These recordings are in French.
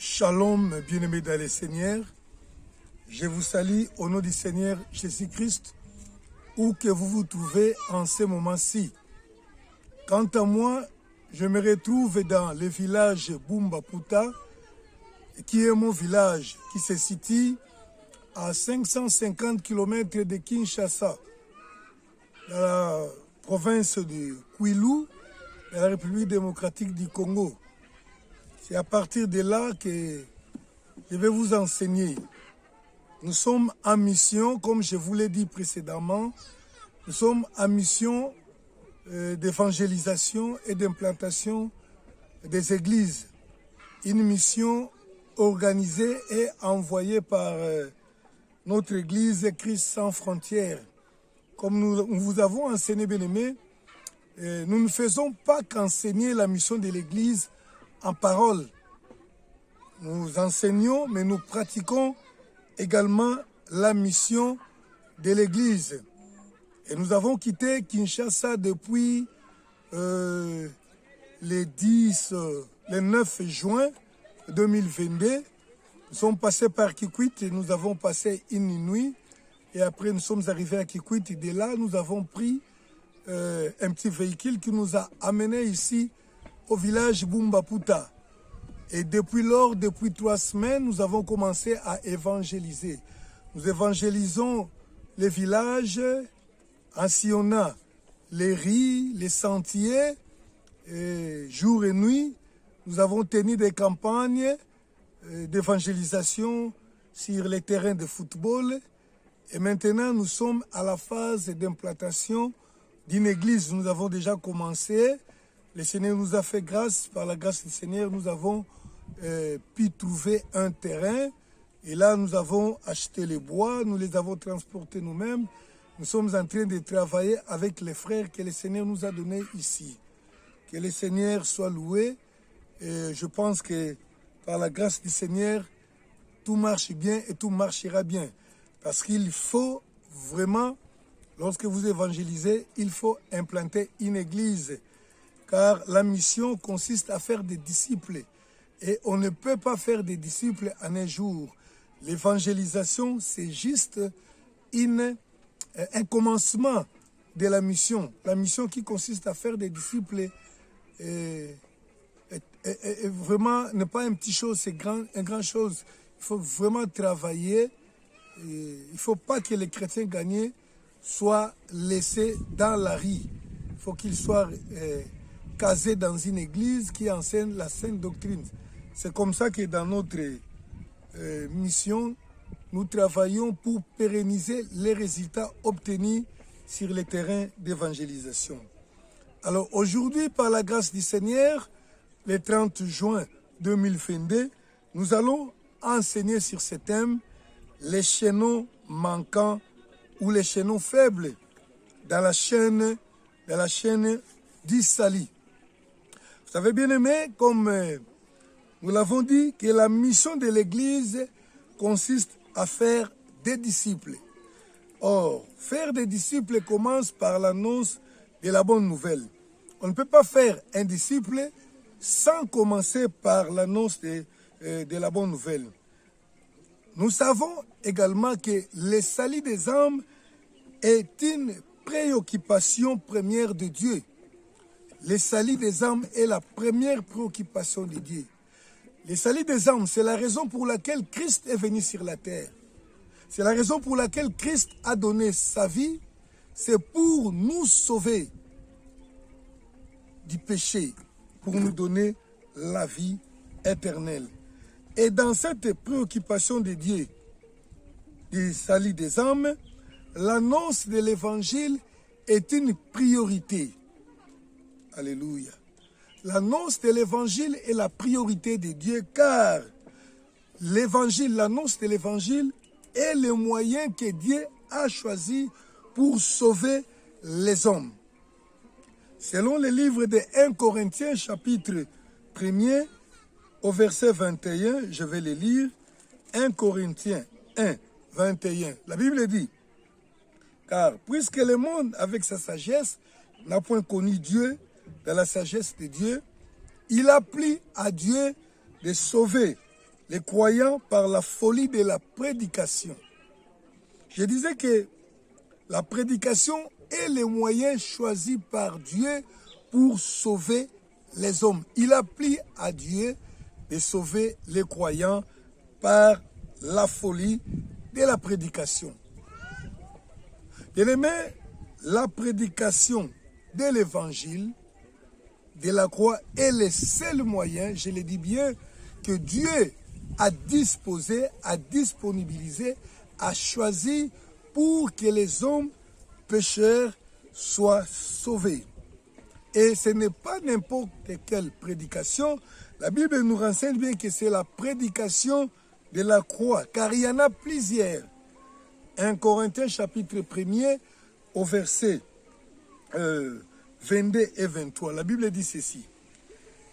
Shalom, bien-aimés dans le Seigneur. Je vous salue au nom du Seigneur Jésus-Christ, où que vous vous trouvez en ce moment-ci. Quant à moi, je me retrouve dans le village Bumbaputa, qui est mon village, qui se situe à 550 km de Kinshasa, dans la province de Kwilu, dans la République démocratique du Congo. C'est à partir de là que je vais vous enseigner. Nous sommes en mission, comme je vous l'ai dit précédemment, nous sommes en mission d'évangélisation et d'implantation des églises. Une mission organisée et envoyée par notre église Christ sans frontières. Comme nous vous avons enseigné, bien-aimés, nous ne faisons pas qu'enseigner la mission de l'église en parole. Nous enseignons, mais nous pratiquons également la mission de l'Église. Et nous avons quitté Kinshasa depuis le 9 juin 2022. Nous sommes passés par Kikwit et nous avons passé une nuit. Et après, nous sommes arrivés à Kikwit. Et de là, nous avons pris un petit véhicule qui nous a amenés ici au village Bumbaputa. Et depuis lors, depuis 3 semaines, nous avons commencé à évangéliser. Nous évangélisons les villages en sillonnant les rues, les sentiers, et jour et nuit. Nous avons tenu des campagnes d'évangélisation sur les terrains de football. Et maintenant, nous sommes à la phase d'implantation d'une église. Nous avons déjà commencé. Le Seigneur nous a fait grâce, par la grâce du Seigneur, nous avons pu trouver un terrain. Et là, nous avons acheté les bois, nous les avons transportés nous-mêmes. Nous sommes en train de travailler avec les frères que le Seigneur nous a donnés ici. Que le Seigneur soit loué. Et je pense que par la grâce du Seigneur, tout marche bien et tout marchera bien. Parce qu'il faut vraiment, lorsque vous évangélisez, il faut implanter une église. Car la mission consiste à faire des disciples. Et on ne peut pas faire des disciples en un jour. L'évangélisation, c'est juste un commencement de la mission. La mission qui consiste à faire des disciples est vraiment n'est pas une petite chose, c'est une grande chose. Il faut vraiment travailler. Il ne faut pas que les chrétiens gagnés soient laissés dans la rue. Il faut qu'ils soient casés dans une église qui enseigne la sainte doctrine. C'est comme ça que dans notre mission, nous travaillons pour pérenniser les résultats obtenus sur les terrains d'évangélisation. Alors aujourd'hui, par la grâce du Seigneur, le 30 juin 2022, nous allons enseigner sur ce thème les chaînons manquants ou les chaînons faibles dans la chaîne du salut. Vous savez, bien aimé, comme nous l'avons dit, que la mission de l'Église consiste à faire des disciples. Or, faire des disciples commence par l'annonce de la bonne nouvelle. On ne peut pas faire un disciple sans commencer par l'annonce de la bonne nouvelle. Nous savons également que le salut des âmes est une préoccupation première de Dieu. Le salut des âmes est la première préoccupation de Dieu. Le salut des âmes, c'est la raison pour laquelle Christ est venu sur la terre. C'est la raison pour laquelle Christ a donné sa vie. C'est pour nous sauver du péché, pour nous donner la vie éternelle. Et dans cette préoccupation de Dieu, du salut des âmes, l'annonce de l'évangile est une priorité. Alléluia. L'annonce de l'évangile est la priorité de Dieu, car l'évangile, l'annonce de l'évangile est le moyen que Dieu a choisi pour sauver les hommes. Selon le livre de 1 Corinthiens, chapitre 1er, au verset 21, je vais le lire. 1 Corinthiens 1, 21. La Bible dit, « Car puisque le monde, avec sa sagesse, n'a point connu Dieu, dans la sagesse de Dieu, il a plu à Dieu de sauver les croyants par la folie de la prédication. Je disais que la prédication est le moyen choisi par Dieu pour sauver les hommes. Il a plu à Dieu de sauver les croyants par la folie de la prédication. Bien-aimés, la prédication de l'évangile de la croix est le seul moyen, je le dis bien, que Dieu a disposé, a disponibilisé, a choisi pour que les hommes pécheurs soient sauvés. Et ce n'est pas n'importe quelle prédication. La Bible nous renseigne bien que c'est la prédication de la croix, car il y en a plusieurs. 1 Corinthiens chapitre 1er au verset 22 et 23. La Bible dit ceci.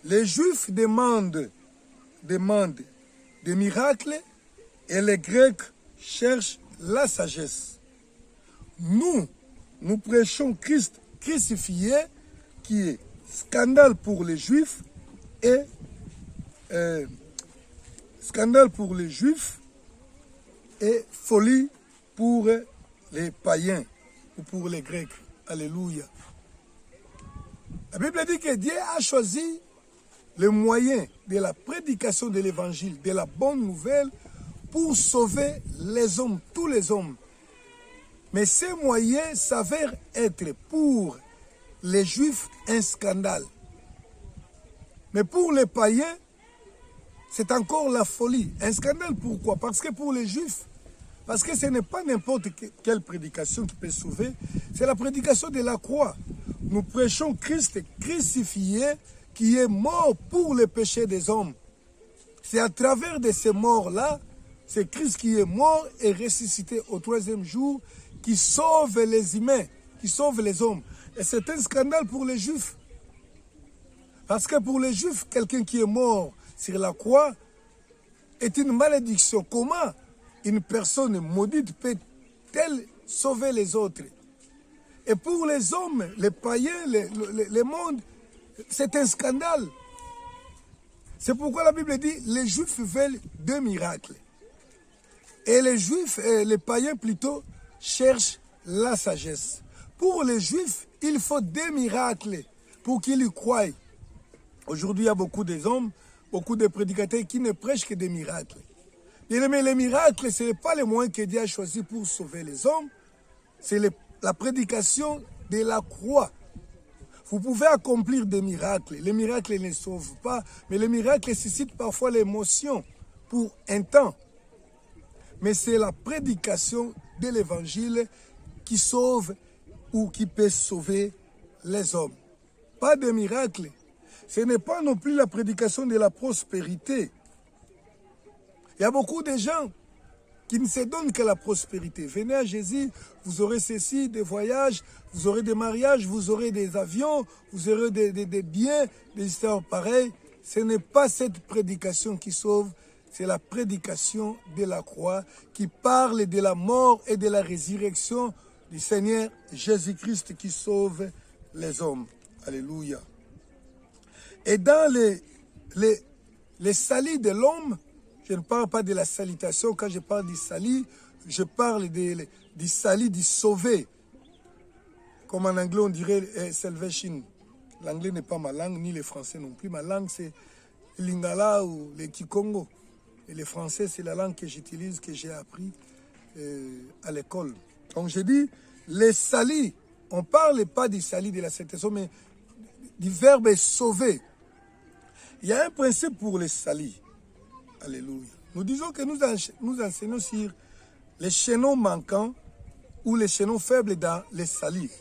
Les Juifs demandent des miracles et les Grecs cherchent la sagesse. Nous prêchons Christ crucifié, qui est scandale pour les Juifs et folie pour les païens ou pour les Grecs. Alléluia. La Bible dit que Dieu a choisi le moyen de la prédication de l'évangile, de la bonne nouvelle, pour sauver les hommes, tous les hommes. Mais ces moyens s'avèrent être pour les Juifs un scandale. Mais pour les païens, c'est encore la folie. Un scandale, pourquoi? Parce que pour les Juifs, parce que ce n'est pas n'importe quelle prédication qui peut sauver, c'est la prédication de la croix. Nous prêchons Christ crucifié qui est mort pour les péchés des hommes. C'est à travers de ces morts-là, c'est Christ qui est mort et ressuscité au troisième jour, qui sauve les humains, qui sauve les hommes. Et c'est un scandale pour les Juifs. Parce que pour les Juifs, quelqu'un qui est mort sur la croix est une malédiction. Comment une personne maudite peut-elle sauver les autres? Et pour les hommes, les païens, le monde, c'est un scandale. C'est pourquoi la Bible dit les Juifs veulent deux miracles. Et les Juifs, les païens plutôt, cherchent la sagesse. Pour les Juifs, il faut deux miracles pour qu'ils y croient. Aujourd'hui, il y a beaucoup d'hommes, beaucoup de prédicateurs qui ne prêchent que des miracles. Mais les miracles, ce n'est pas le moyen que Dieu a choisi pour sauver les hommes. C'est la prédication de la croix. Vous pouvez accomplir des miracles. Les miracles ne sauvent pas, mais les miracles suscitent parfois l'émotion pour un temps. Mais c'est la prédication de l'évangile qui sauve ou qui peut sauver les hommes. Pas de miracles. Ce n'est pas non plus la prédication de la prospérité. Il y a beaucoup de gens qui ne se donnent que la prospérité. Venez à Jésus, vous aurez ceci, des voyages, vous aurez des mariages, vous aurez des avions, vous aurez des biens, des histoires pareilles. Ce n'est pas cette prédication qui sauve, c'est la prédication de la croix qui parle de la mort et de la résurrection du Seigneur Jésus-Christ qui sauve les hommes. Alléluia. Et dans les salis de l'homme, je ne parle pas de la salutation. Quand je parle du salut, je parle du salut du sauvé. Comme en anglais, on dirait salvation. L'anglais n'est pas ma langue, ni le français non plus. Ma langue, c'est le lingala ou le kikongo. Et le français, c'est la langue que j'utilise, que j'ai appris à l'école. Donc, je dis, les salis, on ne parle pas du salut de la salutation, mais du verbe sauver. Il y a un principe pour les salis. Alléluia. Nous disons que nous enseignons sur les chaînons manquants ou les chaînons faibles dans les salis.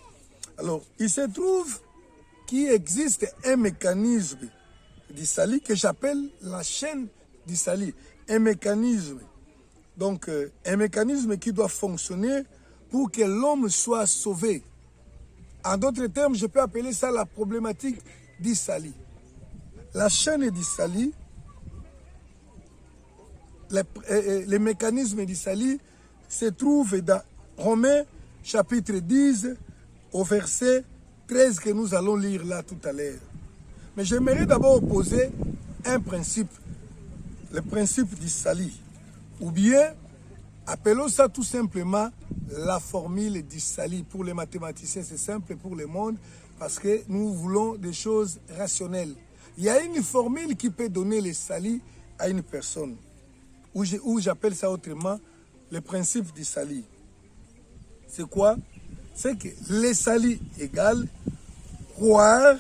Alors, il se trouve qu'il existe un mécanisme du salut que j'appelle la chaîne du salut. Un mécanisme. Donc, un mécanisme qui doit fonctionner pour que l'homme soit sauvé. En d'autres termes, je peux appeler ça la problématique du salut. La chaîne du salut, les mécanismes du salut se trouvent dans Romains chapitre 10 au verset 13 que nous allons lire là tout à l'heure. Mais j'aimerais d'abord poser un principe. le principe du salut. Ou bien, appelons ça tout simplement la formule du salut. Pour les mathématiciens, c'est simple, pour le monde, parce que nous voulons des choses rationnelles. Il y a une formule qui peut donner le salut à une personne, ou j'appelle ça autrement le principe du salut. C'est quoi? C'est que le salut égale croire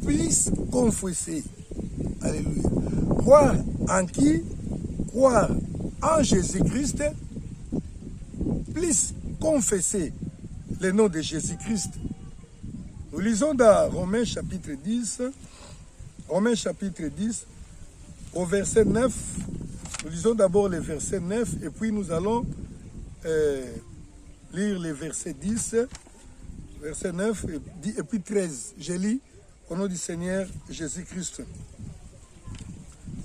plus confesser. Alléluia. Croire en qui? Croire en Jésus-Christ, plus confesser le nom de Jésus-Christ. Nous lisons dans Romains chapitre 10, au verset 9. Nous lisons d'abord le verset 9 et puis nous allons lire les versets 10, verset 9 et puis 13. Je lis au nom du Seigneur Jésus-Christ.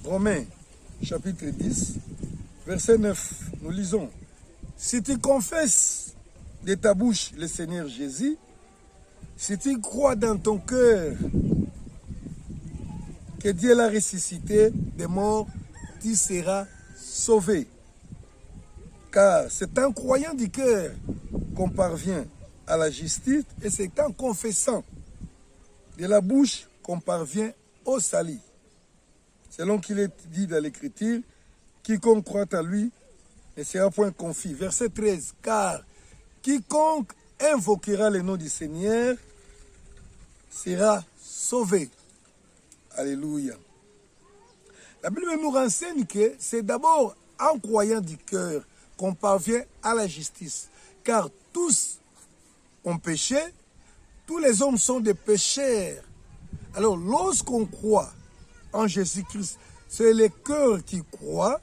Romains chapitre 10, verset 9. Nous lisons. Si tu confesses de ta bouche le Seigneur Jésus, si tu crois dans ton cœur que Dieu l'a ressuscité des morts, tu seras sauvé. Car c'est en croyant du cœur qu'on parvient à la justice et c'est en confessant de la bouche qu'on parvient au salut. Selon qu'il est dit dans l'Écriture, quiconque croit à lui ne sera point confus. Verset 13, car quiconque invoquera le nom du Seigneur sera sauvé. Alléluia. La Bible nous renseigne que c'est d'abord en croyant du cœur qu'on parvient à la justice. Car tous ont péché, tous les hommes sont des pécheurs. Alors lorsqu'on croit en Jésus-Christ, c'est le cœur qui croit.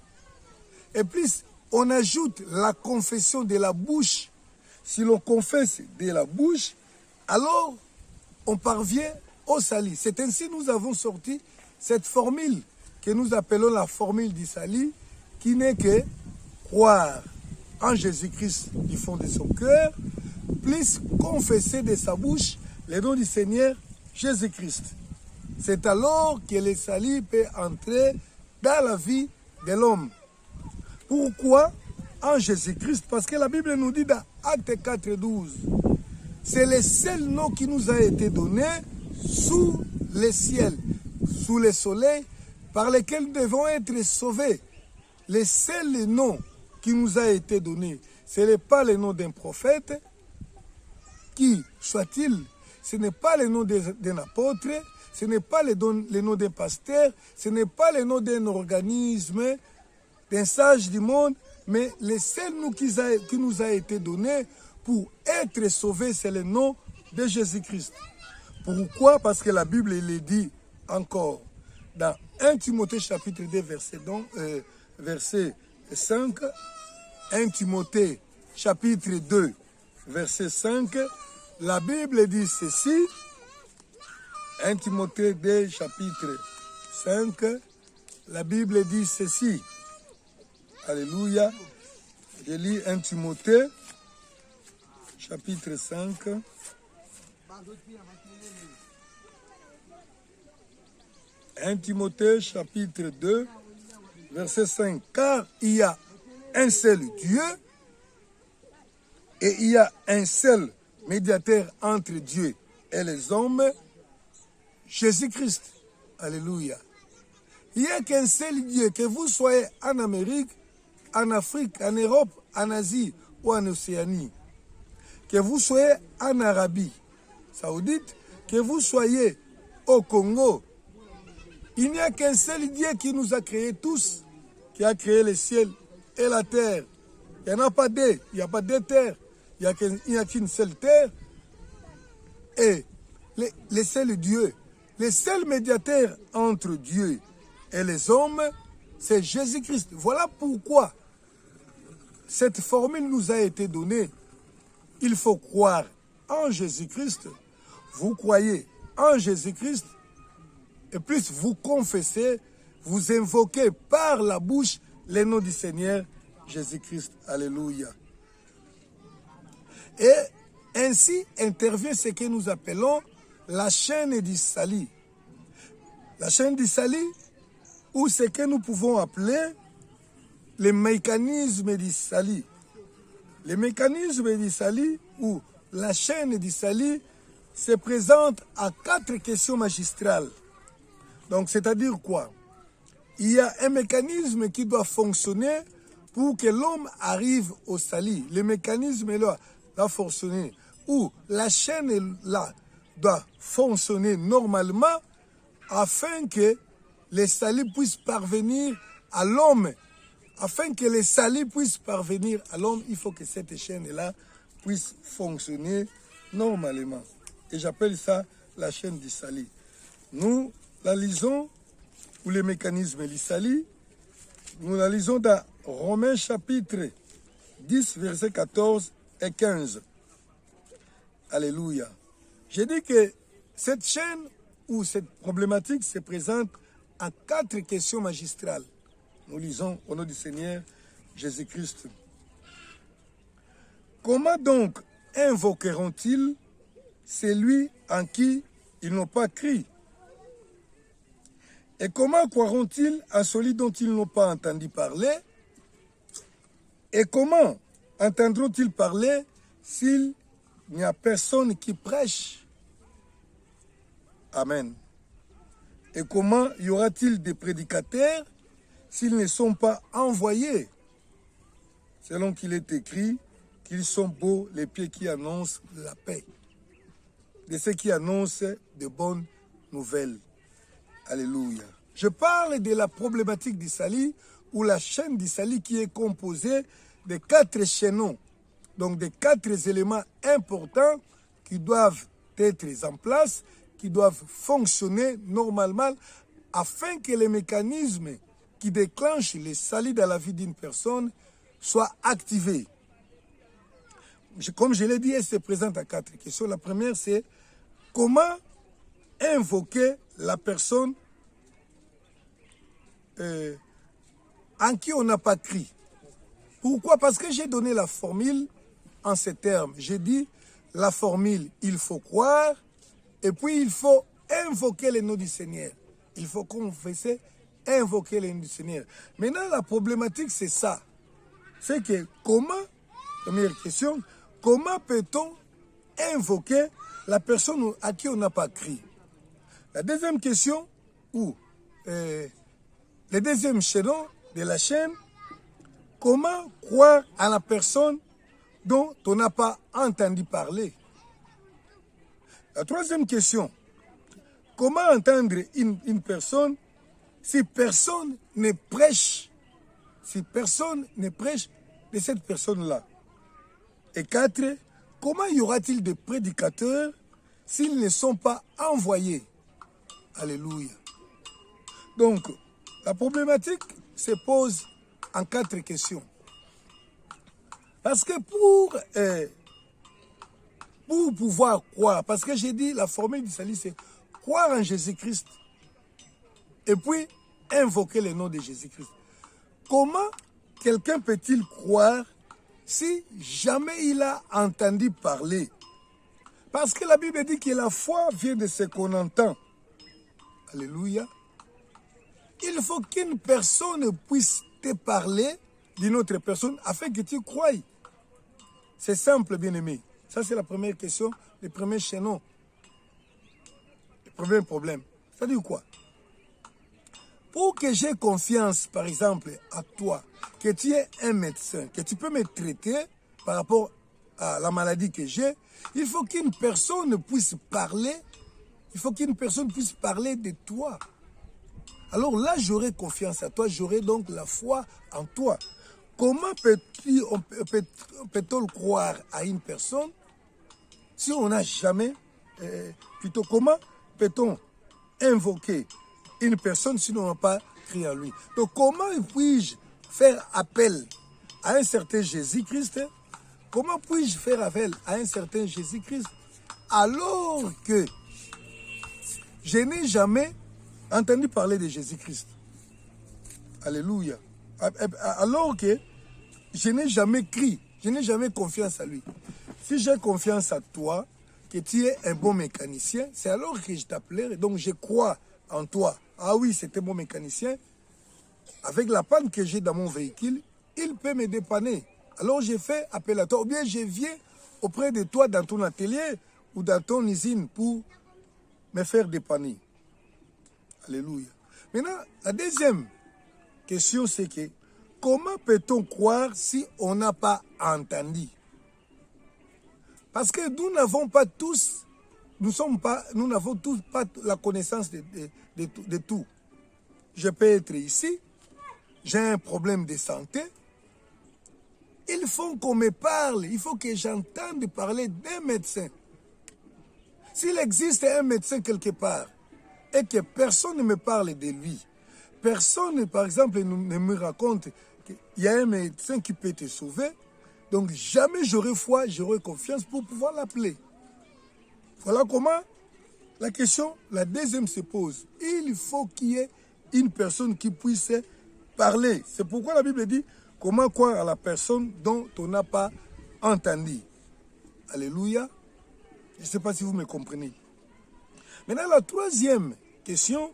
Et plus on ajoute la confession de la bouche. Si l'on confesse de la bouche, alors on parvient au salut. C'est ainsi que nous avons sorti cette formule que nous appelons la formule du salut, qui n'est que croire en Jésus-Christ du fond de son cœur, plus confesser de sa bouche le nom du Seigneur Jésus-Christ. C'est alors que le salut peut entrer dans la vie de l'homme. Pourquoi en Jésus-Christ? Parce que la Bible nous dit dans Acte 4, 12, c'est le seul nom qui nous a été donné sous le ciel, sous le soleil, par lequel nous devons être sauvés. Le seul nom qui nous a été donné, ce n'est pas le nom d'un prophète, qui soit-il, ce n'est pas le nom d'un apôtre, ce n'est pas le nom d'un pasteur, ce n'est pas le nom d'un organisme, d'un sage du monde, mais le seul nom qui nous a été donné pour être sauvés, c'est le nom de Jésus-Christ. Pourquoi? Parce que la Bible il dit encore dans 1 Timothée chapitre 2 verset 5, 1 Timothée chapitre 2 verset 5, la Bible dit ceci, 1 Timothée 2 chapitre 5, la Bible dit ceci. Alléluia. Je lis 1 Timothée chapitre 5. 1 Timothée chapitre 2, verset 5. Car il y a un seul Dieu et il y a un seul médiateur entre Dieu et les hommes, Jésus-Christ. Alléluia. Il n'y a qu'un seul Dieu, que vous soyez en Amérique, en Afrique, en Europe, en Asie ou en Océanie. Que vous soyez en Arabie Saoudite, que vous soyez au Congo. Il n'y a qu'un seul Dieu qui nous a créés tous, qui a créé le ciel et la terre. Il n'y en a pas deux, il n'y a pas deux terres, il n'y a qu'une seule terre. Et le seul Dieu, le seul médiateur entre Dieu et les hommes, c'est Jésus-Christ. Voilà pourquoi cette formule nous a été donnée. Il faut croire en Jésus-Christ. Vous croyez en Jésus-Christ et plus vous confessez, vous invoquez par la bouche le nom du Seigneur Jésus-Christ. Alléluia. Et ainsi intervient ce que nous appelons la chaîne du salut. La chaîne du salut, ou ce que nous pouvons appeler les mécanismes du salut. Les mécanismes du salut ou la chaîne du salut se présente à 4 questions magistrales. Donc, c'est-à-dire quoi? Il y a un mécanisme qui doit fonctionner pour que l'homme arrive au salut. Le mécanisme là doit fonctionner. Ou la chaîne là doit fonctionner normalement afin que le salut puisse parvenir à l'homme. Afin que le salut puisse parvenir à l'homme, il faut que cette chaîne-là puisse fonctionner normalement. Et j'appelle ça la chaîne du salut. Nous la lisons, ou les mécanismes du salut, nous la lisons dans Romains chapitre 10, versets 14 et 15. Alléluia. J'ai dit que cette chaîne ou cette problématique se présente en 4 questions magistrales. Nous lisons au nom du Seigneur Jésus-Christ. Comment donc invoqueront-ils celui en qui ils n'ont pas cru? Et comment croiront-ils à celui dont ils n'ont pas entendu parler? Et comment entendront-ils parler s'il n'y a personne qui prêche? Amen. Et comment y aura-t-il des prédicateurs s'ils ne sont pas envoyés? Selon qu'il est écrit qu'ils sont beaux les pieds qui annoncent la paix, de ceux qui annoncent de bonnes nouvelles. Alléluia. Je parle de la problématique du salut ou la chaîne du salut qui est composée de 4 chaînons, donc de 4 éléments importants qui doivent être en place, qui doivent fonctionner normalement afin que les mécanismes qui déclenchent le salut dans la vie d'une personne soient activés. Comme je l'ai dit, elle se présente à 4 questions. La première, c'est comment invoquer la personne en qui on n'a pas cru. Pourquoi? Parce que j'ai donné la formule en ces termes. J'ai dit la formule, il faut croire, et puis il faut invoquer le nom du Seigneur. Il faut confesser, invoquer le nom du Seigneur. Maintenant, la problématique, c'est ça. C'est que comment, première question, comment peut-on invoquer la personne à qui on n'a pas cru? La deuxième question, ou le deuxième chaînon de la chaîne, comment croire à la personne dont on n'a pas entendu parler? La troisième question, comment entendre une personne si personne ne prêche, de cette personne-là? Et 4, comment y aura-t-il des prédicateurs s'ils ne sont pas envoyés? Alléluia. Donc, la problématique se pose en 4 questions. Parce que pour pouvoir croire, parce que j'ai dit la formule du salut, c'est croire en Jésus-Christ et puis invoquer le nom de Jésus-Christ. Comment quelqu'un peut-il croire si jamais il a entendu parler? Parce que la Bible dit que la foi vient de ce qu'on entend. Alléluia. Il faut qu'une personne puisse te parler d'une autre personne afin que tu croies. C'est simple, bien-aimé. Ça, c'est la première question, le premier chaînon, le premier problème. Ça dit quoi? Pour que j'ai confiance, par exemple, à toi, que tu es un médecin, que tu peux me traiter par rapport à la maladie que j'ai, il faut qu'une personne puisse parler, il faut qu'une personne puisse parler de toi. Alors là, j'aurai confiance à toi, j'aurai donc la foi en toi. Comment peut-on croire à une personne si on n'a jamais, plutôt comment peut-on invoquer une personne si on n'a pas cru en lui? Donc comment puis-je faire appel à un certain Jésus-Christ? Comment puis-je faire appel à un certain Jésus-Christ alors que je n'ai jamais entendu parler de Jésus-Christ? Alléluia. Alors que je n'ai jamais cru, je n'ai jamais confiance à lui. Si j'ai confiance à toi, que tu es un bon mécanicien, c'est alors que je t'appellerai. Donc je crois en toi. Ah oui, c'est un bon mécanicien. avec la panne que j'ai dans mon véhicule, il peut me dépanner. Alors j'ai fait appel à toi, ou bien je viens auprès de toi dans ton atelier ou dans ton usine pour me faire dépanner. Alléluia. Maintenant, la deuxième question, c'est que comment peut-on croire si on n'a pas entendu? Parce que nous n'avons pas tous, nous n'avons tous pas la connaissance de tout. Je peux être ici, j'ai un problème de santé. Il faut qu'on me parle, il faut que j'entende parler d'un médecin. S'il existe un médecin quelque part et que personne ne me parle de lui, personne, par exemple, ne me raconte qu'il y a un médecin qui peut te sauver, donc jamais j'aurai foi, j'aurai confiance pour pouvoir l'appeler. Voilà comment la question, la deuxième se pose. Il faut qu'il y ait une personne qui puisse parler. C'est pourquoi la Bible dit comment croire à la personne dont on n'a pas entendu. Alléluia. Je ne sais pas si vous me comprenez. Maintenant, la troisième question,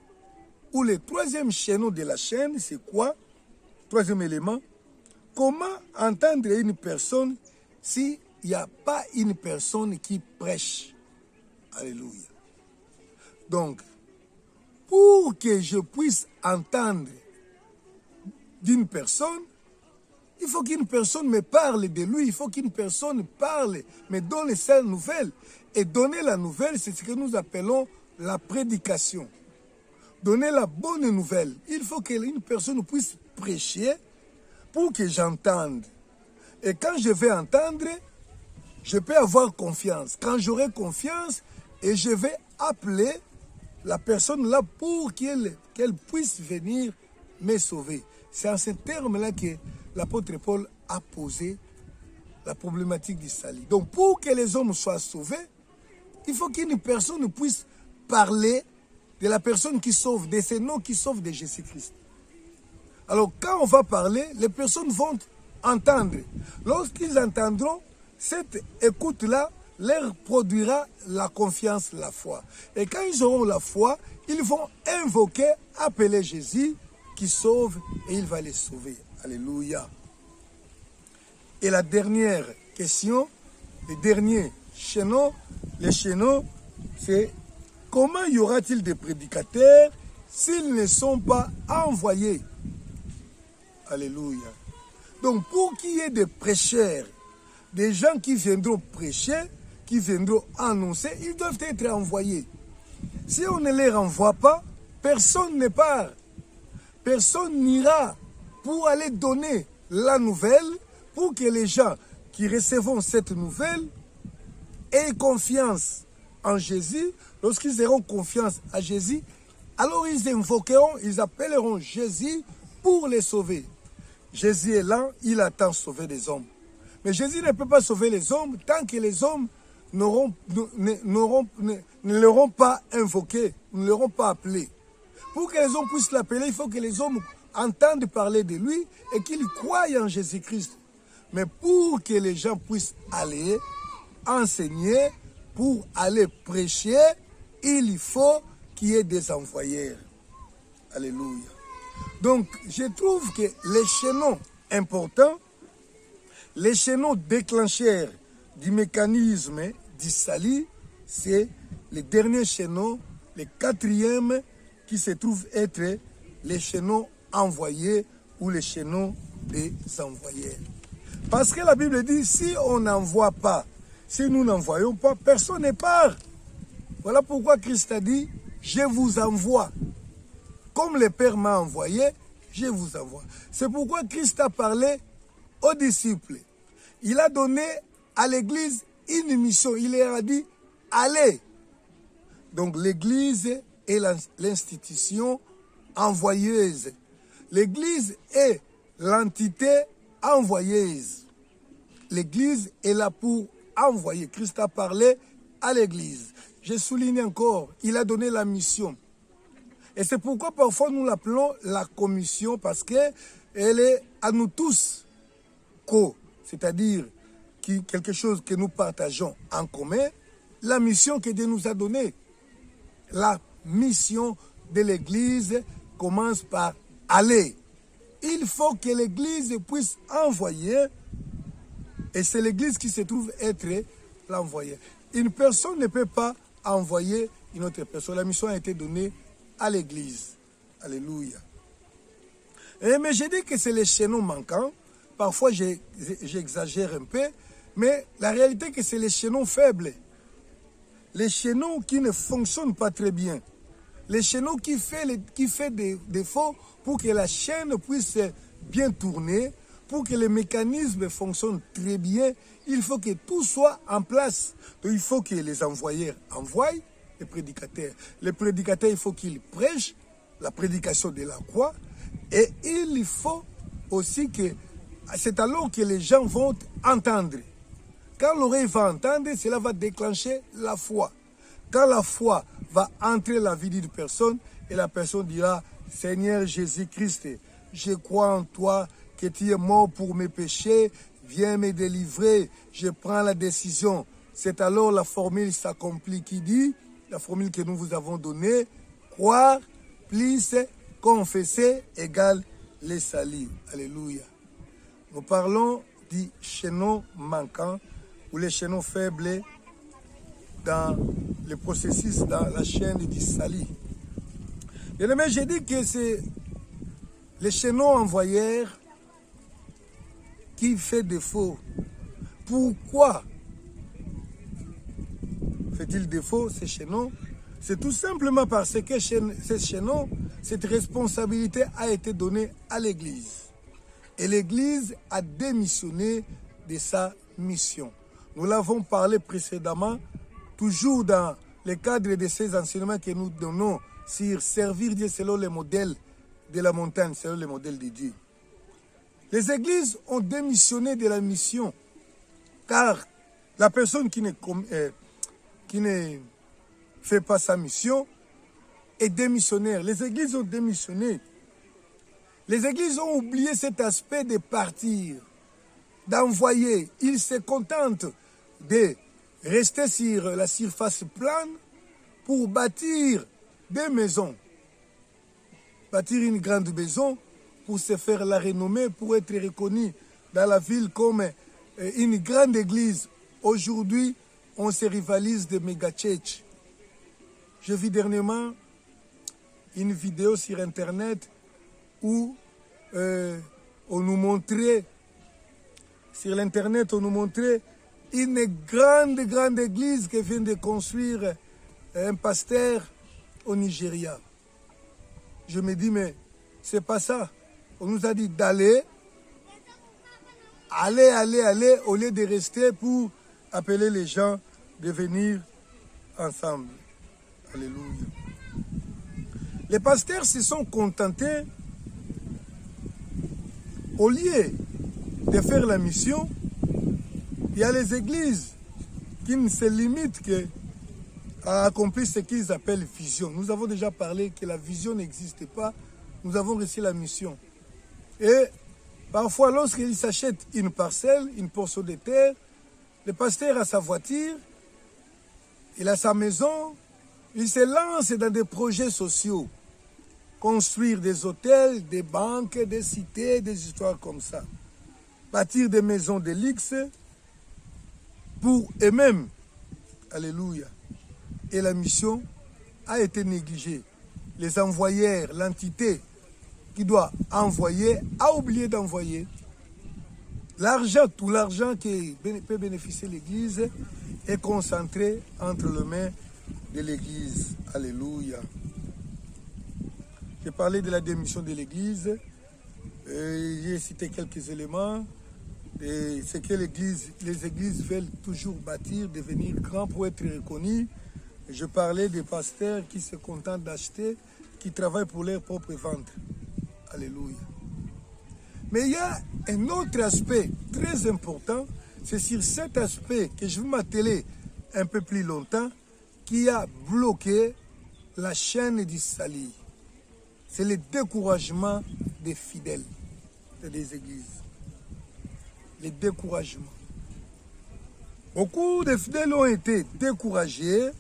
ou le troisième chaînon de la chaîne, c'est quoi? Troisième élément. Comment entendre une personne s'il n'y a pas une personne qui prêche? Alléluia. Donc, pour que je puisse entendre d'une personne, il faut qu'une personne me parle de lui, il faut qu'une personne parle, me donne sa nouvelle. Et donner la nouvelle, c'est ce que nous appelons la prédication. Donner la bonne nouvelle. Il faut qu'une personne puisse prêcher pour que j'entende. Et quand je vais entendre, je peux avoir confiance. Quand j'aurai confiance, et je vais appeler la personne là pour qu'elle puisse venir me sauver. C'est en ce terme-là que l'apôtre Paul a posé la problématique du salut. Donc pour que les hommes soient sauvés, il faut qu'une personne puisse parler de la personne qui sauve, de ces noms qui sauvent de Jésus-Christ. Alors quand on va parler, les personnes vont entendre. Lorsqu'ils entendront, cette écoute-là leur produira la confiance, la foi. Et quand ils auront la foi, ils vont invoquer, appeler Jésus qui sauve et il va les sauver. Alléluia. Et la dernière question, le dernier chaînon, c'est comment y aura-t-il des prédicateurs s'ils ne sont pas envoyés? Alléluia. Donc pour qu'il y ait des prêcheurs, des gens qui viendront prêcher, qui viendront annoncer, ils doivent être envoyés. Si on ne les renvoie pas, personne ne part. Personne n'ira pour aller donner la nouvelle, pour que les gens qui recevront cette nouvelle aient confiance en Jésus. Lorsqu'ils auront confiance à Jésus, alors ils invoqueront, ils appelleront Jésus pour les sauver. Jésus est là, il attend sauver les hommes. Mais Jésus ne peut pas sauver les hommes tant que les hommes ne l'auront pas invoqué, ne l'auront pas appelé. Pour que les hommes puissent l'appeler, il faut que les hommes entendent parler de lui et qu'ils croient en Jésus-Christ. Mais pour que les gens puissent aller enseigner, pour aller prêcher, il faut qu'il y ait des envoyeurs. Alléluia. Donc, je trouve que les chaînons importants, les chaînons déclencheurs du mécanisme du salut, c'est le dernier chaînon, le quatrième, qui se trouve être les chaînons envoyés ou les chaînons des envoyés. Parce que la Bible dit, si on n'envoie pas, si nous n'envoyons pas, personne ne part. Voilà pourquoi Christ a dit, je vous envoie. Comme le Père m'a envoyé, je vous envoie. C'est pourquoi Christ a parlé aux disciples. Il a donné à l'Église une mission. Il leur a dit, allez. Donc l'Église est l'institution envoyeuse. L'Église est l'entité envoyeuse. L'Église est là pour envoyer. Christ a parlé à l'Église. Je souligne encore, il a donné la mission. Et c'est pourquoi parfois nous l'appelons la commission, parce qu'elle est à nous tous c'est-à-dire quelque chose que nous partageons en commun, la mission que Dieu nous a donnée. La mission de l'Église commence par aller. il faut que l'Église puisse envoyer, et c'est l'Église qui se trouve être l'envoyé. Une personne ne peut pas envoyer une autre personne. La mission a été donnée à l'Église. Alléluia. Mais j'ai dit que c'est les chaînons manquants. Parfois, j'exagère un peu, mais la réalité, c'est que c'est les chaînons faibles. Les chaînons qui ne fonctionnent pas très bien. Les chaînons qui fait des défauts pour que la chaîne puisse bien tourner, pour que les mécanismes fonctionnent très bien. Il faut que tout soit en place. Donc, il faut que les envoyeurs envoient les prédicateurs. Les prédicateurs, il faut qu'ils prêchent la prédication de la croix. Et il faut aussi que c'est alors que les gens vont entendre. Quand l'oreille va entendre, cela va déclencher la foi. Quand la foi va entrer dans la vie d'une personne, et la personne dira, Seigneur Jésus-Christ, je crois en toi, que tu es mort pour mes péchés, viens me délivrer, je prends la décision. C'est alors la formule s'accomplit qui dit, la formule que nous vous avons donnée, croire, plus confesser, égale les salis. Alléluia. Nous parlons du chaînon manquant ou les chaînons faibles dans le processus, dans la chaîne du salut. Bien aimé, j'ai dit que c'est les chaînons envoyeurs qui fait défaut. Pourquoi fait-il défaut, ces chaînons? C'est tout simplement parce que ces chaînons, cette responsabilité a été donnée à l'Église. Et l'Église a démissionné de sa mission. Nous l'avons parlé précédemment, toujours dans le cadre de ces enseignements que nous donnons sur servir Dieu selon le modèle de la montagne, selon le modèle de Dieu. Les églises ont démissionné de la mission, car la personne qui ne fait pas sa mission est démissionnaire. Les églises ont démissionné. Les églises ont oublié cet aspect de partir, d'envoyer. Ils se contentent de rester sur la surface plane pour bâtir des maisons. Bâtir une grande maison pour se faire la renommée, pour être reconnu dans la ville comme une grande église. Aujourd'hui, on se rivalise de méga-church. J'ai vu dernièrement une vidéo sur Internet où on nous montrait, sur l'Internet, on nous montrait une grande église que vient de construire un pasteur au Nigeria. Je me dis, mais c'est pas ça. On nous a dit d'aller, aller, au lieu de rester pour appeler les gens de venir ensemble. Alléluia. Les pasteurs se sont contentés, au lieu de faire la mission, il y a les églises qui ne se limitent qu'à accomplir ce qu'ils appellent vision. Nous avons déjà parlé que la vision n'existe pas. Nous avons reçu la mission. Et parfois, lorsqu'il s'achète une parcelle, une portion de terre, le pasteur a sa voiture, il a sa maison, il se lance dans des projets sociaux. Construire des hôtels, des banques, des cités, des histoires comme ça. Bâtir des maisons de luxe pour eux-mêmes. Alléluia. Et la mission a été négligée. Les envoyeurs, l'entité qui doit envoyer, a oublié d'envoyer. L'argent, tout l'argent qui peut bénéficier l'Église est concentré entre les mains de l'Église. Alléluia. J'ai parlé de la démission de l'Église. J'ai cité quelques éléments. Et c'est que les églises veulent toujours bâtir, devenir grands pour être reconnus. Je parlais des pasteurs qui se contentent d'acheter, qui travaillent pour leur propre ventre. Alléluia. Mais il y a un autre aspect très important, c'est sur cet aspect que je vais m'atteler un peu plus longtemps, qui a bloqué la chaîne du salut. C'est le découragement des fidèles des églises. Le découragement. Beaucoup de fidèles ont été découragés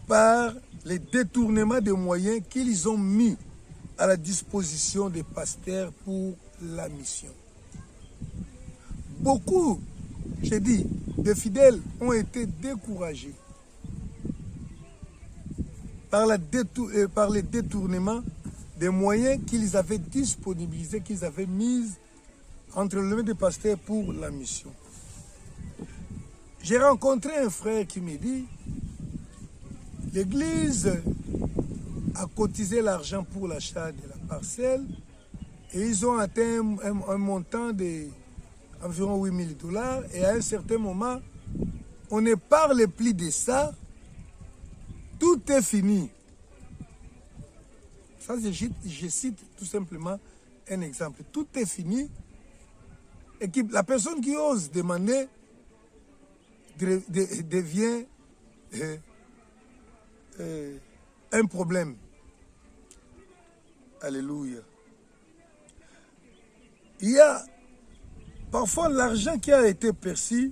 par les détournements des moyens qu'ils ont mis à la disposition des pasteurs pour la mission. Beaucoup, j'ai dit, de fidèles ont été découragés par les détournements des moyens qu'ils avaient disponibilisés, qu'ils avaient mis entre les mains des pasteurs pour la mission. J'ai rencontré un frère qui me dit, l'Église a cotisé l'argent pour l'achat de la parcelle et ils ont atteint un montant d'environ $8 000 et à un certain moment, on ne parle plus de ça, tout est fini. Ça, je cite tout simplement un exemple. Tout est fini et la personne qui ose demander devient un problème. Alléluia. Il y a parfois l'argent qui a été perçu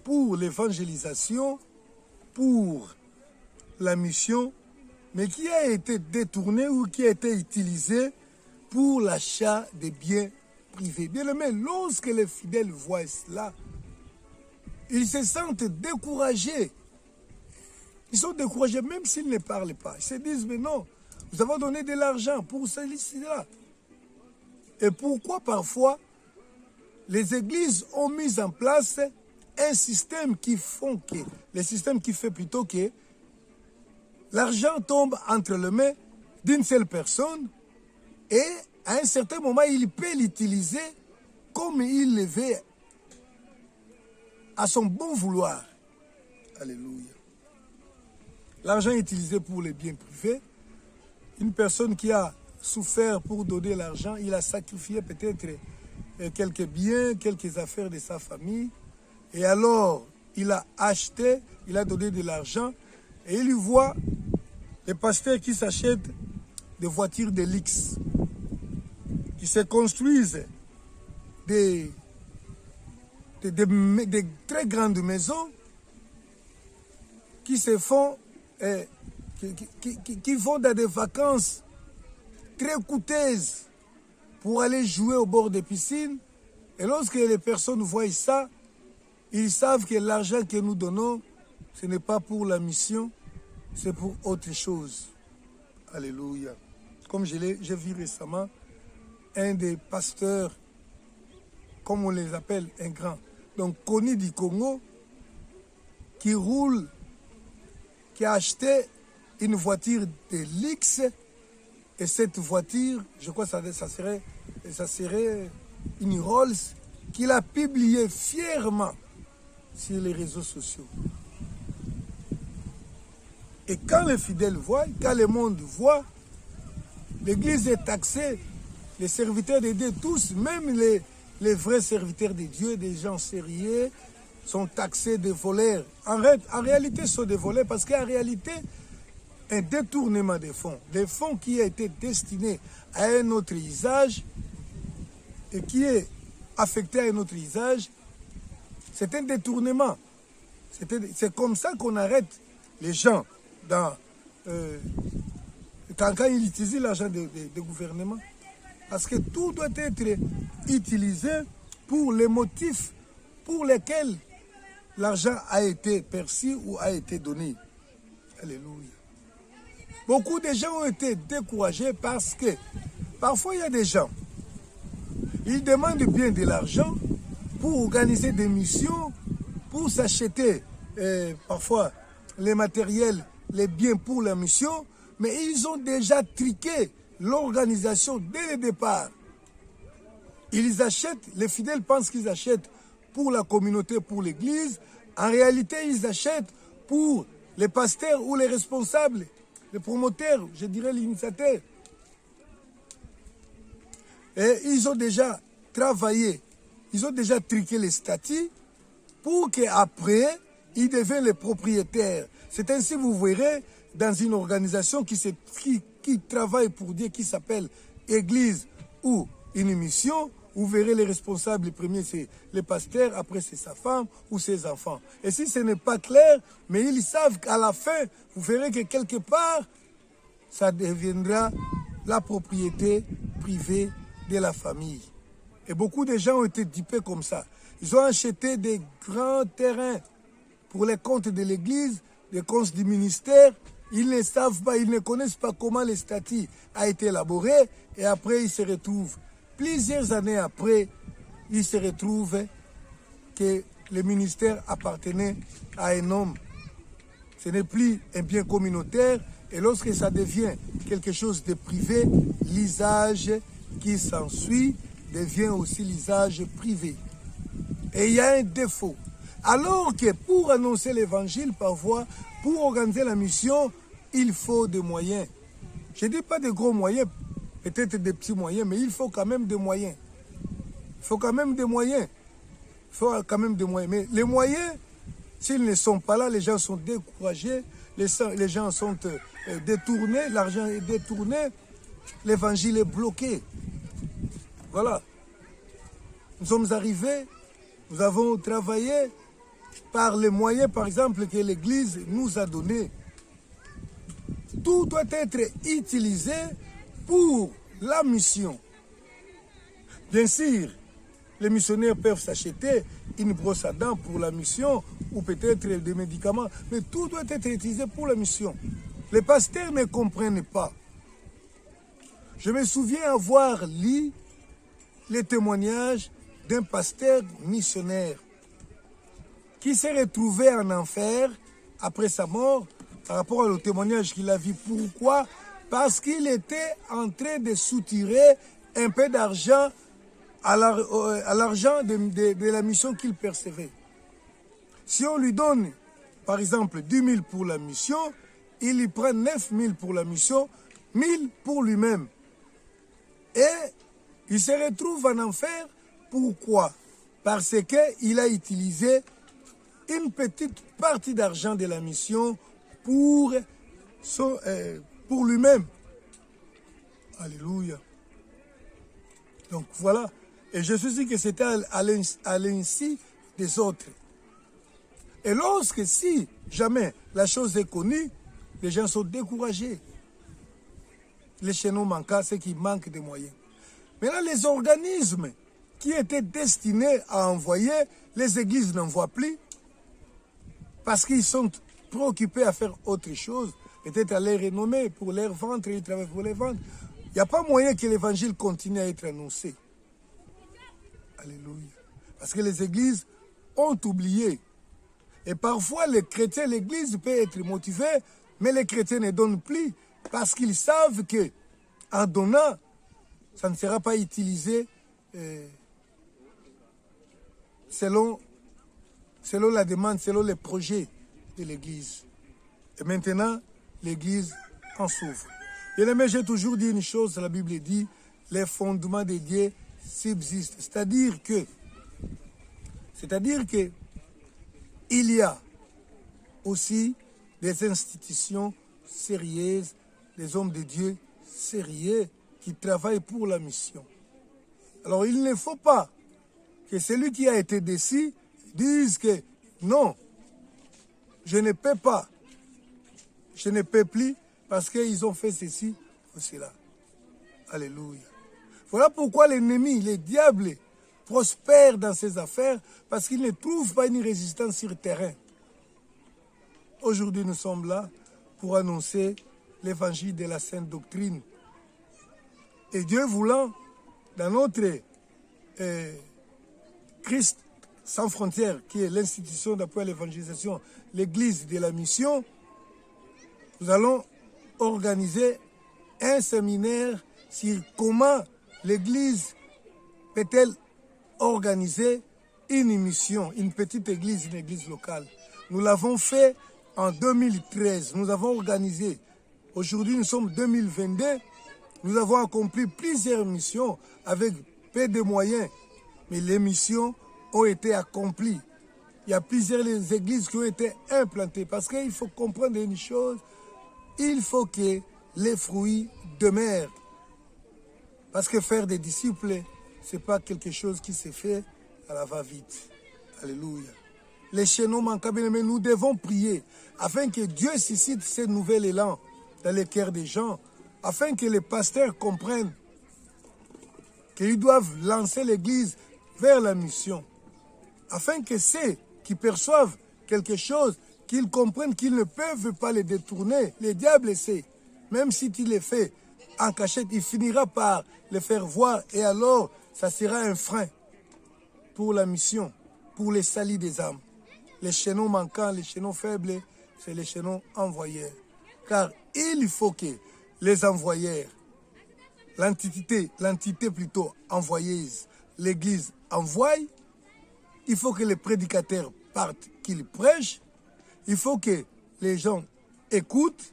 pour l'évangélisation, pour la mission, mais qui a été détourné ou qui a été utilisé pour l'achat des biens privés. Bien aimé, lorsque les fidèles voient cela, ils se sentent découragés. Ils sont découragés même s'ils ne parlent pas. Ils se disent, mais non, nous avons donné de l'argent pour cela. Et pourquoi parfois les églises ont mis en place un système qui fait plutôt que l'argent tombe entre les mains d'une seule personne et à un certain moment, il peut l'utiliser comme il le veut à son bon vouloir. Alléluia. L'argent est utilisé pour les biens privés. Une personne qui a souffert pour donner l'argent, il a sacrifié peut-être quelques biens, quelques affaires de sa famille. Et alors, il a acheté, il a donné de l'argent. Et il voit les pasteurs qui s'achètent des voitures de luxe, qui se construisent des très grandes maisons, qui se font, qui vont dans des vacances très coûteuses pour aller jouer au bord des piscines. Et lorsque les personnes voient ça, ils savent que l'argent que nous donnons, ce n'est pas pour la mission, c'est pour autre chose. Alléluia. Comme j'ai vu récemment, un des pasteurs, comme on les appelle, un grand, donc connu du Congo, qui roule, qui a acheté une voiture de luxe, et cette voiture, je crois que ça serait une Rolls, qu'il a publiée fièrement sur les réseaux sociaux. Et quand les fidèles voient, quand le monde voit, l'Église est taxée, les serviteurs de Dieu, tous, même les vrais serviteurs de Dieu, des gens sérieux, sont taxés de voleurs. En réalité, ce sont des voleurs parce qu'en réalité, un détournement des fonds qui a été destiné à un autre usage et qui est affecté à un autre usage, c'est un détournement. C'est comme ça qu'on arrête les gens quand ils utilisent l'argent du gouvernement. Parce que tout doit être utilisé pour les motifs pour lesquels l'argent a été perçu ou a été donné. Alléluia. Beaucoup de gens ont été découragés parce que parfois il y a des gens, ils demandent bien de l'argent pour organiser des missions, pour s'acheter parfois les matériels, les biens pour la mission, mais ils ont déjà triqué l'organisation dès le départ. Ils achètent, les fidèles pensent qu'ils achètent pour la communauté, pour l'église. En réalité, ils achètent pour les pasteurs ou les responsables, les promoteurs, je dirais l'initiateur. Et ils ont déjà travaillé, ils ont déjà triqué les statuts pour qu'après, ils deviennent les propriétaires. C'est ainsi, vous verrez, dans une organisation qui travaille pour Dieu, qui s'appelle Église ou une mission, vous verrez les responsables, les premiers c'est les pasteurs, après c'est sa femme ou ses enfants. Et si ce n'est pas clair, mais ils savent qu'à la fin, vous verrez que quelque part, ça deviendra la propriété privée de la famille. Et beaucoup de gens ont été dupés comme ça. Ils ont acheté des grands terrains pour les comptes de l'Église, les comptes du ministère. Ils ne savent pas, ils ne connaissent pas comment le statut a été élaboré. Et après, ils se retrouvent, plusieurs années après, ils se retrouvent que le ministère appartenait à un homme. Ce n'est plus un bien communautaire. Et lorsque ça devient quelque chose de privé, l'usage qui s'ensuit devient aussi l'usage privé. Et il y a un défaut. Alors que pour annoncer l'évangile par voie, pour organiser la mission, il faut des moyens. Je ne dis pas de gros moyens, peut-être des petits moyens, mais il faut quand même des moyens. Il faut quand même des moyens. Il faut quand même des moyens. Mais les moyens, s'ils ne sont pas là, les gens sont découragés, les gens sont détournés, l'argent est détourné, l'évangile est bloqué. Voilà. Nous sommes arrivés, nous avons travaillé par les moyens, par exemple, que l'Église nous a donnés. Tout doit être utilisé pour la mission. Bien sûr, les missionnaires peuvent s'acheter une brosse à dents pour la mission ou peut-être des médicaments, mais tout doit être utilisé pour la mission. Les pasteurs ne comprennent pas. Je me souviens avoir lu les témoignages d'un pasteur missionnaire qui s'est retrouvé en enfer après sa mort par rapport au témoignage qu'il a vu. Pourquoi? Parce qu'il était en train de soutirer un peu d'argent à l'argent de la mission qu'il percevait. Si on lui donne, par exemple, 10 000 pour la mission, il y prend 9 000 pour la mission, 1 000 pour lui-même. Et il se retrouve en enfer. Pourquoi? Parce qu'il a utilisé une petite partie d'argent de la mission pour lui-même. Alléluia. Donc voilà. Et je suis sûr que c'était à l'insu des autres. Et lorsque, si jamais la chose est connue, les gens sont découragés. Les chaînons manquent, c'est qu'ils manquent de moyens. Maintenant, les organismes qui étaient destinés à envoyer, les églises n'envoient plus parce qu'ils sont préoccupés à faire autre chose, peut-être à les renommer pour leur vendre, ils travaillent pour les vendre. Il n'y a pas moyen que l'évangile continue à être annoncé. Alléluia. Parce que les églises ont oublié. Et parfois, les chrétiens, l'église peut être motivée, mais les chrétiens ne donnent plus parce qu'ils savent que en donnant, ça ne sera pas utilisé selon la demande, selon les projets de l'église. Et maintenant, l'église en souffre. Bien aimé, j'ai toujours dit une chose, la Bible dit, les fondements de Dieu subsistent. C'est-à-dire que il y a aussi des institutions sérieuses, des hommes de Dieu sérieux qui travaillent pour la mission. Alors il ne faut pas que celui qui a été déçu dise que non, je ne peux pas, je ne peux plus parce qu'ils ont fait ceci ou cela. Alléluia. Voilà pourquoi l'ennemi, le diable, prospère dans ses affaires parce qu'il ne trouve pas une résistance sur le terrain. Aujourd'hui, nous sommes là pour annoncer l'évangile de la sainte doctrine. Et Dieu voulant, dans notre Christ sans frontières, qui est l'institution d'appui à l'évangélisation, l'église de la mission, nous allons organiser un séminaire sur comment l'église peut-elle organiser une mission, une petite église, une église locale. Nous l'avons fait en 2013. Nous avons organisé. Aujourd'hui, nous sommes en 2022. Nous avons accompli plusieurs missions avec peu de moyens. Mais les missions ont été accomplies. Il y a plusieurs églises qui ont été implantées. Parce qu'il faut comprendre une chose. Il faut que les fruits demeurent. Parce que faire des disciples, ce n'est pas quelque chose qui se fait à la va-vite. Alléluia. Les chaînons manquent, mais nous devons prier afin que Dieu suscite ce nouvel élan dans les cœurs des gens afin que les pasteurs comprennent qu'ils doivent lancer l'Église vers la mission, afin que ceux qui perçoivent quelque chose, qu'ils comprennent qu'ils ne peuvent pas les détourner. Le diable sait, même si tu les fais en cachette, il finira par les faire voir et alors ça sera un frein pour la mission, pour les salis des âmes. Les chaînons manquants, les chaînons faibles, c'est les chaînons envoyeurs. Car il faut que les envoyeurs, l'entité plutôt envoyeuse, l'Église envoie, il faut que les prédicateurs partent, qu'ils prêchent, il faut que les gens écoutent,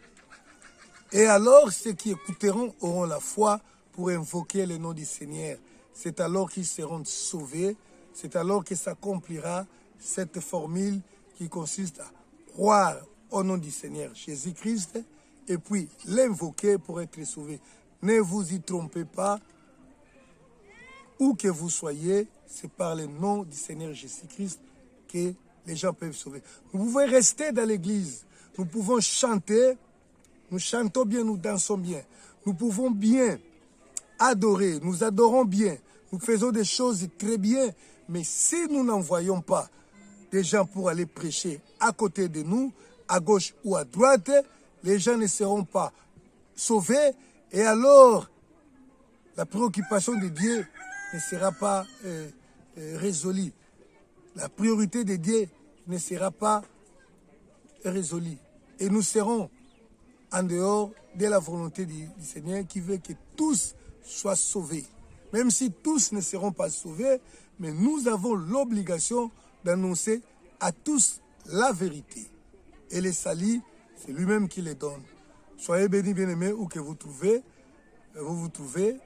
et alors ceux qui écouteront auront la foi pour invoquer le nom du Seigneur. C'est alors qu'ils seront sauvés, c'est alors que s'accomplira cette formule qui consiste à croire au nom du Seigneur Jésus-Christ et puis l'invoquer pour être sauvé. Ne vous y trompez pas, où que vous soyez, c'est par le nom du Seigneur Jésus-Christ que les gens peuvent sauver. Vous pouvez rester dans l'église, nous pouvons chanter, nous chantons bien, nous dansons bien, nous pouvons bien adorer, nous adorons bien, nous faisons des choses très bien, mais si nous n'envoyons pas des gens pour aller prêcher à côté de nous, à gauche ou à droite, les gens ne seront pas sauvés et alors la préoccupation de Dieu ne sera pas résolue. La priorité de Dieu ne sera pas résolue. Et nous serons en dehors de la volonté du Seigneur qui veut que tous soient sauvés. Même si tous ne seront pas sauvés, mais nous avons l'obligation d'annoncer à tous la vérité. Et les salis, c'est lui-même qui les donne. Soyez bénis, bien-aimés, où que vous vous trouvez.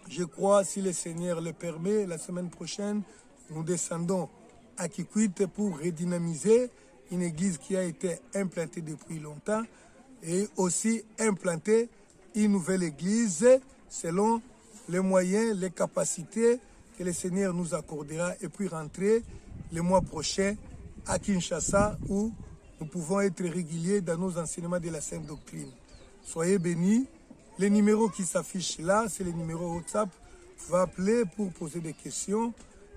Je crois, si le Seigneur le permet, la semaine prochaine, nous descendons à Kikwit pour redynamiser une église qui a été implantée depuis longtemps et aussi implanter une nouvelle église selon les moyens, les capacités que le Seigneur nous accordera et puis rentrer le mois prochain à Kinshasa où nous pouvons être réguliers dans nos enseignements de la Sainte Doctrine. Soyez bénis. Les numéros qui s'affichent là, c'est les numéros WhatsApp. Vous pouvez appeler pour poser des questions.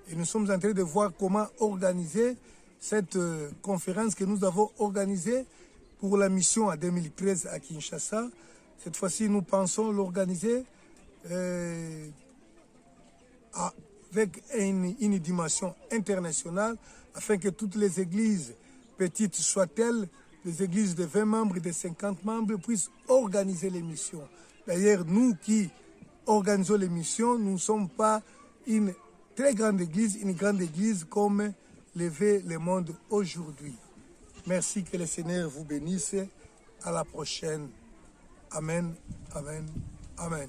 Et nous sommes en train de voir comment organiser cette conférence que nous avons organisée pour la mission en 2013 à Kinshasa. Cette fois-ci, nous pensons l'organiser avec une dimension internationale afin que toutes les églises, petites soient-elles, les églises de 20 membres et de 50 membres, puissent organiser les missions. D'ailleurs, nous qui organisons les missions, nous ne sommes pas une très grande église, une grande église comme Lever le monde aujourd'hui. Merci, que le Seigneur vous bénisse. À la prochaine. Amen, amen, amen.